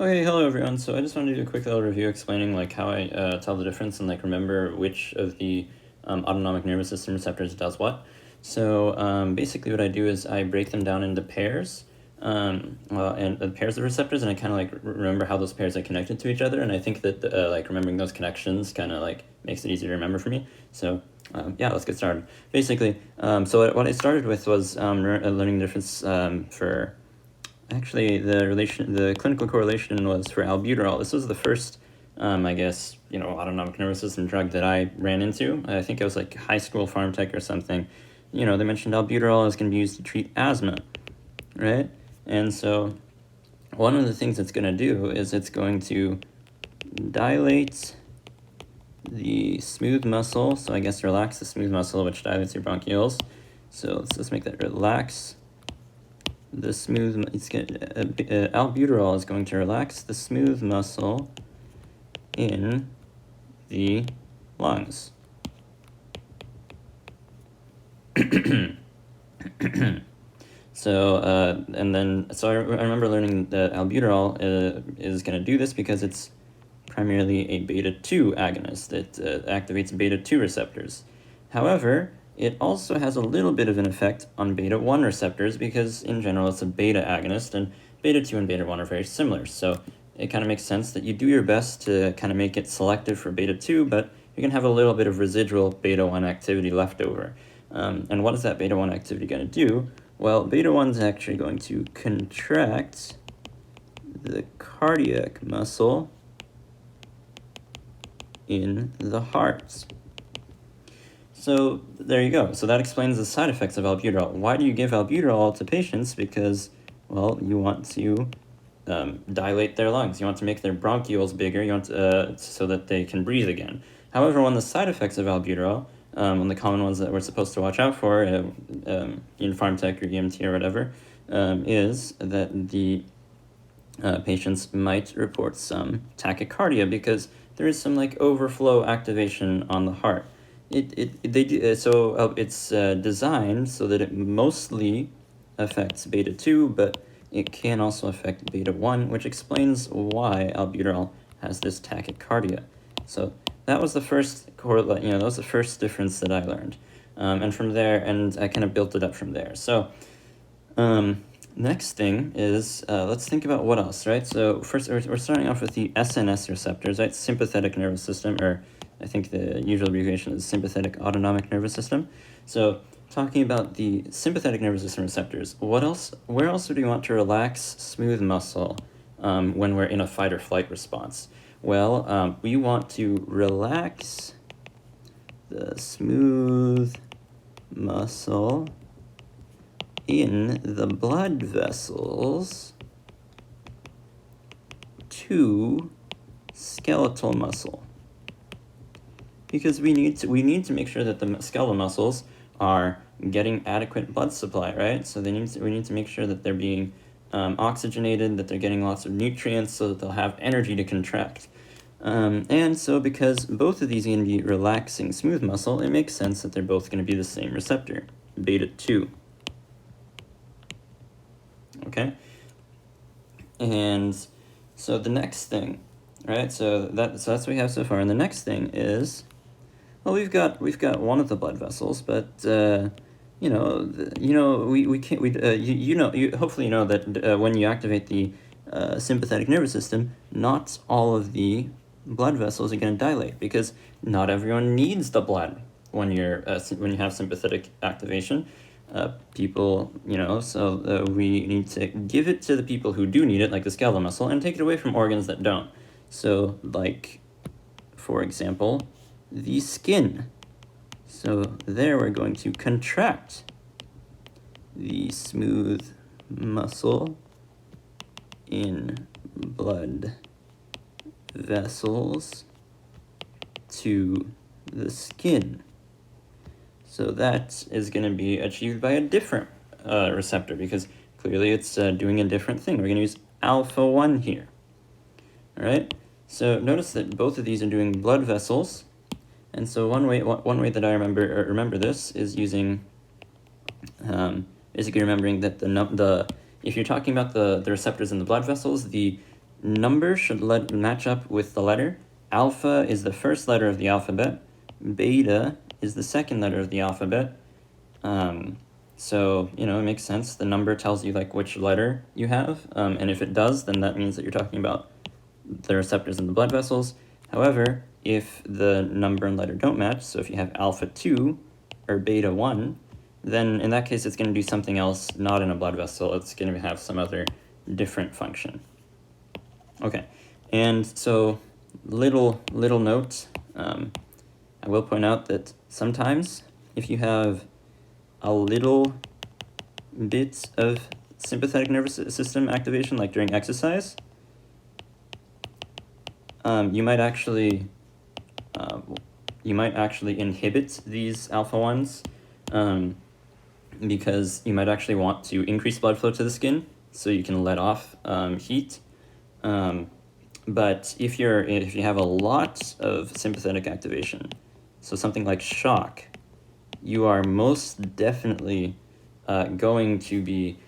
Okay, hello everyone. So I just wanted to do a quick little review explaining like how I tell the difference and like remember which of the autonomic nervous system receptors does what. So basically what I do is I break them down into pairs, and pairs of receptors, and I kind of like remember how those pairs are connected to each other, and I think that like remembering those connections kind of like makes it easier to remember for me. So yeah, let's get started. Basically, so what I started with was learning the difference for. Actually, the clinical correlation was for albuterol. This was the first, I guess, autonomic nervous system drug that I ran into. I think it was like high school pharm tech or something. They mentioned albuterol is going to be used to treat asthma, right? And so one of the things it's going to do is it's going to dilate the smooth muscle. So I guess relax the smooth muscle, which dilates your bronchioles. So let's just make that relax. The smooth, albuterol is going to relax the smooth muscle in the lungs. So I remember learning that albuterol is going to do this because it's primarily a beta-2 agonist. It activates beta-2 receptors. However, it also has a little bit of an effect on beta-1 receptors because in general it's a beta agonist, and beta-2 and beta-1 are very similar. So it kind of makes sense that you do your best to kind of make it selective for beta-2, but you can have a little bit of residual beta-1 activity left over. And what is that beta-1 activity going to do? Well, beta-1 is actually going to contract the cardiac muscle in the heart. So there you go. So that explains the side effects of albuterol. Why do you give albuterol to patients? Because, well, you want to dilate their lungs. You want to make their bronchioles bigger. You want so that they can breathe again. However, one of the side effects of albuterol, one of the common ones that we're supposed to watch out for in pharm tech or EMT or whatever, is that the patients might report some tachycardia because there is some like overflow activation on the heart. It's designed so that it mostly affects beta-2, but it can also affect beta-1, which explains why albuterol has this tachycardia. So that was the first that was the first difference that I learned, and from there, and I kind of built it up from there. So next thing is, let's think about what else, right? So first, we're starting off with the ANS receptors, right? Sympathetic nervous system, or I think the usual abbreviation is sympathetic autonomic nervous system. So talking about the sympathetic nervous system receptors, where else would we want to relax smooth muscle when we're in a fight or flight response? Well, we want to relax the smooth muscle in the blood vessels to skeletal muscle, because we need to make sure that the skeletal muscles are getting adequate blood supply, right? So we need to make sure that they're being oxygenated, that they're getting lots of nutrients so that they'll have energy to contract. And so because both of these are going to be relaxing smooth muscle, it makes sense that they're both going to be the same receptor, beta-2. Okay? And so the next thing, right? So that's what we have so far. And the next thing is, well, we've got one of the blood vessels, but hopefully you know that when you activate the sympathetic nervous system, not all of the blood vessels are going to dilate, because not everyone needs the blood when you have sympathetic activation. People, so we need to give it to the people who do need it, like the skeletal muscle, and take it away from organs that don't. So, like, for example, the skin. So there we're going to contract the smooth muscle in blood vessels to the skin. So that is going to be achieved by a different receptor, because clearly it's doing a different thing. We're going to use alpha-1 here. All right? So notice that both of these are doing blood vessels. And so one way that I remember this is using basically remembering that if you're talking about the receptors in the blood vessels, the number should match up with the letter. Alpha is the first letter of the alphabet. Beta is the second letter of the alphabet. So, it makes sense. The number tells you like which letter you have. And if it does, then that means that you're talking about the receptors in the blood vessels. However, if the number and letter don't match, so if you have alpha 2 or beta 1, then in that case it's going to do something else, not in a blood vessel. It's going to have some other different function. Okay, and so little note, I will point out that sometimes if you have a little bit of sympathetic nervous system activation, like during exercise, you might actually inhibit these alpha 1s, because you might actually want to increase blood flow to the skin so you can let off heat. But if you have a lot of sympathetic activation, so something like shock, you are most definitely going to be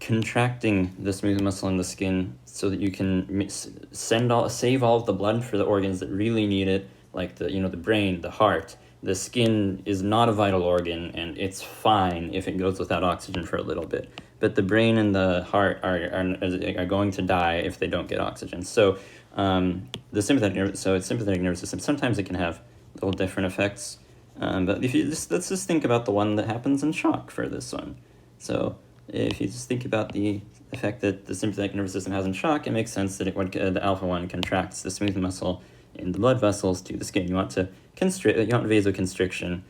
contracting the smooth muscle in the skin so that you can save all of the blood for the organs that really need it, like the brain, the heart. The skin is not a vital organ, and it's fine if it goes without oxygen for a little bit. But the brain and the heart are going to die if they don't get oxygen. So it's sympathetic nervous system. Sometimes it can have little different effects. But if let's just think about the one that happens in shock for this one. So if you just think about the effect that the sympathetic nervous system has in shock, it makes sense that the alpha 1 contracts the smooth muscle in the blood vessels to the skin. You want vasoconstriction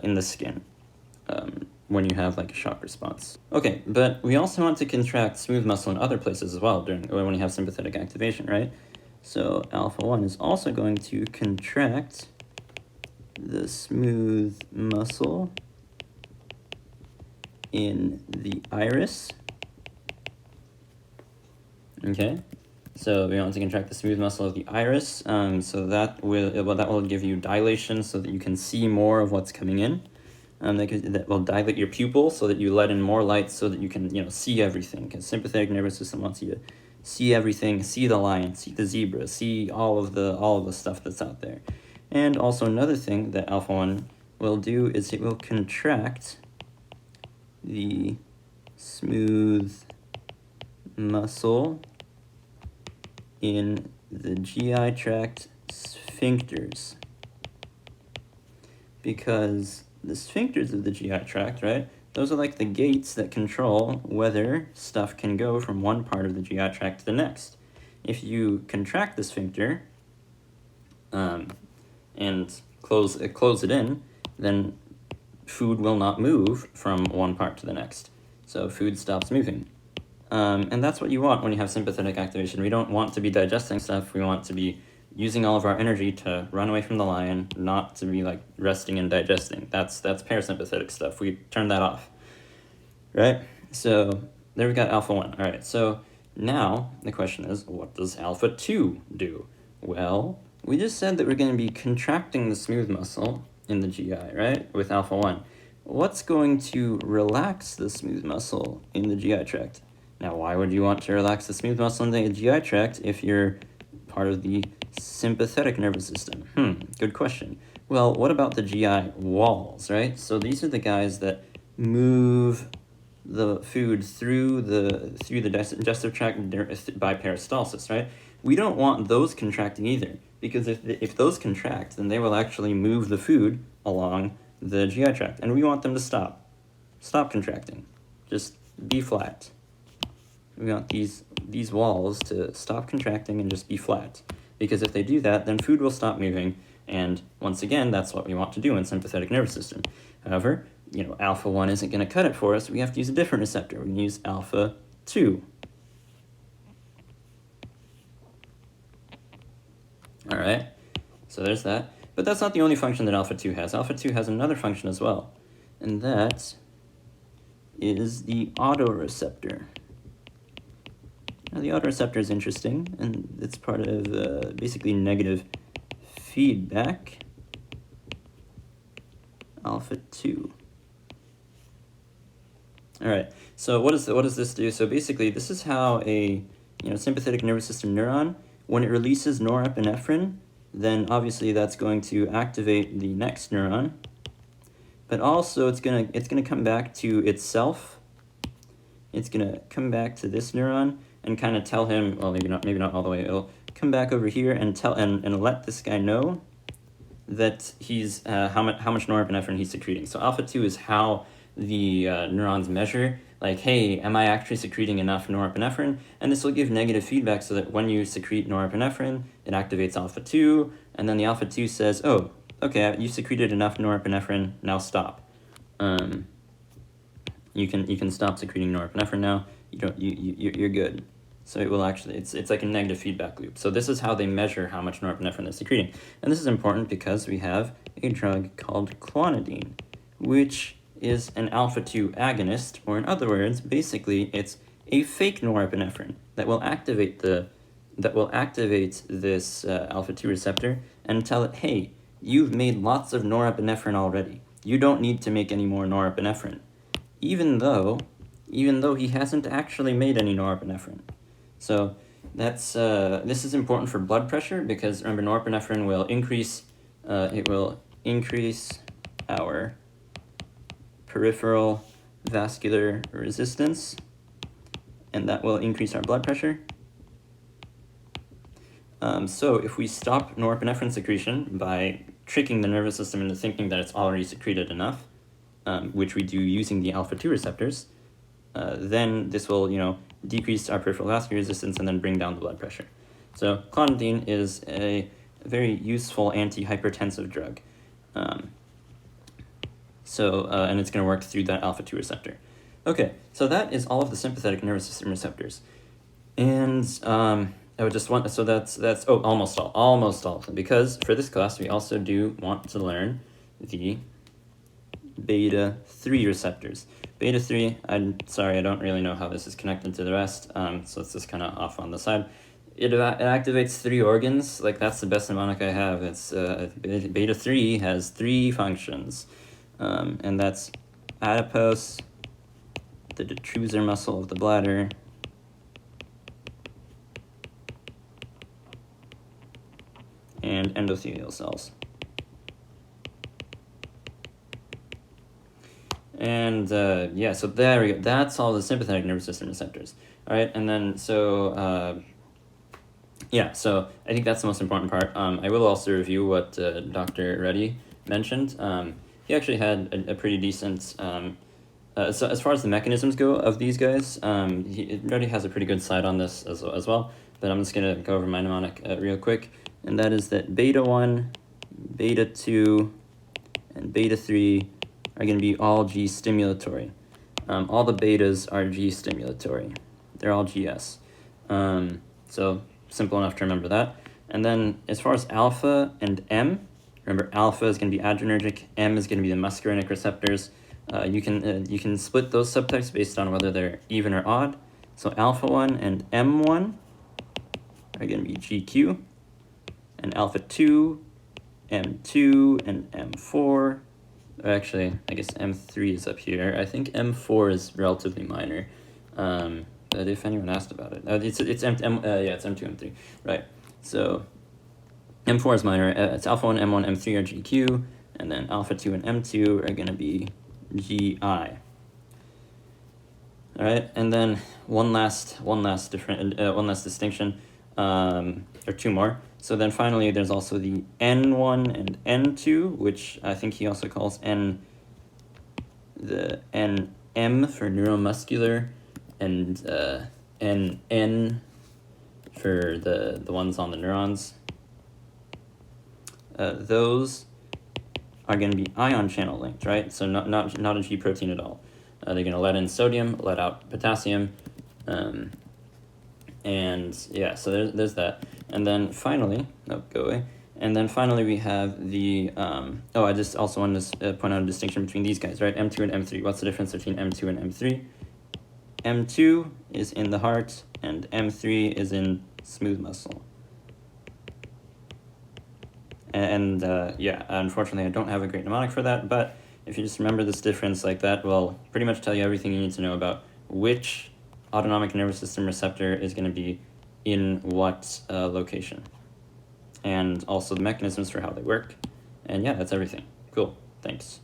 in the skin when you have like a shock response. Okay, but we also want to contract smooth muscle in other places as well when you have sympathetic activation, right? So alpha 1 is also going to contract the smooth muscle in the iris. Okay, so we want to contract the smooth muscle of the iris, so that will give you dilation so that you can see more of what's coming in. That will dilate your pupil so that you let in more light so that you can see everything, because sympathetic nervous system wants you to see everything, see the lion, see the zebra, see all of the stuff that's out there. And also another thing that alpha 1 will do is it will contract the smooth muscle in the GI tract sphincters, because the sphincters of the GI tract, right, those are like the gates that control whether stuff can go from one part of the GI tract to the next. If you contract the sphincter and close it in, then food will not move from one part to the next. So food stops moving. And that's what you want when you have sympathetic activation. We don't want to be digesting stuff. We want to be using all of our energy to run away from the lion, not to be like resting and digesting. That's parasympathetic stuff. We turn that off, right? So there we got alpha 1. All right, so now the question is, what does alpha 2 do? Well, we just said that we're going to be contracting the smooth muscle in the GI, right, with alpha 1. What's going to relax the smooth muscle in the GI tract? Now, why would you want to relax the smooth muscle in the GI tract if you're part of the sympathetic nervous system? Good question. Well, what about the GI walls, right? So these are the guys that move the food through the digestive tract by peristalsis, right? We don't want those contracting either, because if those contract, then they will actually move the food along the GI tract, and we want them to stop contracting, just be flat. We want these walls to stop contracting and just be flat, because if they do that, then food will stop moving, and once again, that's what we want to do in sympathetic nervous system. However, alpha 1 isn't going to cut it for us. We have to use a different receptor. We can use alpha 2. All right, so there's that. But that's not the only function that alpha 2 has. Alpha 2 has another function as well, and that is the autoreceptor. Now, the autoreceptor is interesting, and it's part of basically negative feedback. Alpha 2. All right, so what does this do? So basically, this is how a sympathetic nervous system neuron, when it releases norepinephrine, then obviously that's going to activate the next neuron, but also it's gonna come back to itself. It's gonna come back to this neuron and kind of tell him, well, maybe not all the way. It'll come back over here and tell and let this guy know that he's how much norepinephrine he's secreting. So alpha 2 is how the neurons measure, like, hey, am I actually secreting enough norepinephrine? And this will give negative feedback so that when you secrete norepinephrine, it activates alpha 2, and then the alpha 2 says, oh, okay, you secreted enough norepinephrine, now stop. You can stop secreting norepinephrine now. You're good. So it will actually, it's like a negative feedback loop. So this is how they measure how much norepinephrine they're secreting. And this is important because we have a drug called clonidine, which is an alpha-2 agonist, or in other words, basically it's a fake norepinephrine that will activate this alpha-2 receptor and tell it, hey, you've made lots of norepinephrine already. You don't need to make any more norepinephrine. Even though he hasn't actually made any norepinephrine. So that's this is important for blood pressure because remember, norepinephrine will increase our peripheral vascular resistance, and that will increase our blood pressure. So if we stop norepinephrine secretion by tricking the nervous system into thinking that it's already secreted enough, which we do using the alpha-2 receptors, then this will, decrease our peripheral vascular resistance and then bring down the blood pressure. So clonidine is a very useful antihypertensive drug. And it's going to work through that alpha-2 receptor. Okay, so that is all of the sympathetic nervous system receptors. And I would just want, so that's almost all of them, because for this class we also do want to learn the beta 3 receptors. Beta 3, I'm sorry, I don't really know how this is connected to the rest, so it's just kind of off on the side. It activates 3 organs, like that's the best mnemonic I have. It's beta 3 has 3 functions, and that's adipose, the detrusor muscle of the bladder, and endothelial cells. And so there we go. That's all the sympathetic nervous system receptors. All right, and then so so I think that's the most important part. I will also review what Dr. Reddy mentioned. He actually had a pretty decent. So as far as the mechanisms go of these guys, Reddy has a pretty good slide on this as well. But I'm just gonna go over my mnemonic real quick, and that is that beta 1, beta 2, and beta 3 are going to be all G stimulatory. All the betas are G stimulatory. They're all GS. So simple enough to remember that. And then as far as alpha and M, remember alpha is going to be adrenergic, M is going to be the muscarinic receptors. You can split those subtypes based on whether they're even or odd. So alpha 1 and M1 are going to be GQ, and alpha 2, M2, and M4. Actually, I guess M3 is up here. I think M4 is relatively minor. But if anyone asked about it, it's M2, M3, right? So M4 is minor. It's alpha 1, M1, M3 are GQ, and then alpha 2 and M2 are going to be GI. All right, and then one last distinction, or two more. So then finally, there's also the N1 and N2, which I think he also calls the NM for neuromuscular, and NN for the ones on the neurons. Those are going to be ion channel linked, right? So not a G protein at all. They're going to let in sodium, let out potassium, and yeah, so there's that. And then finally, go away. And then finally we have the, I just also wanted to point out a distinction between these guys, right? M2 and M3. What's the difference between M2 and M3? M2 is in the heart, and M3 is in smooth muscle. And unfortunately I don't have a great mnemonic for that, but if you just remember this difference, like that will pretty much tell you everything you need to know about which autonomic nervous system receptor is going to be in what location, and also the mechanisms for how they work. And yeah, that's everything. Cool, thanks.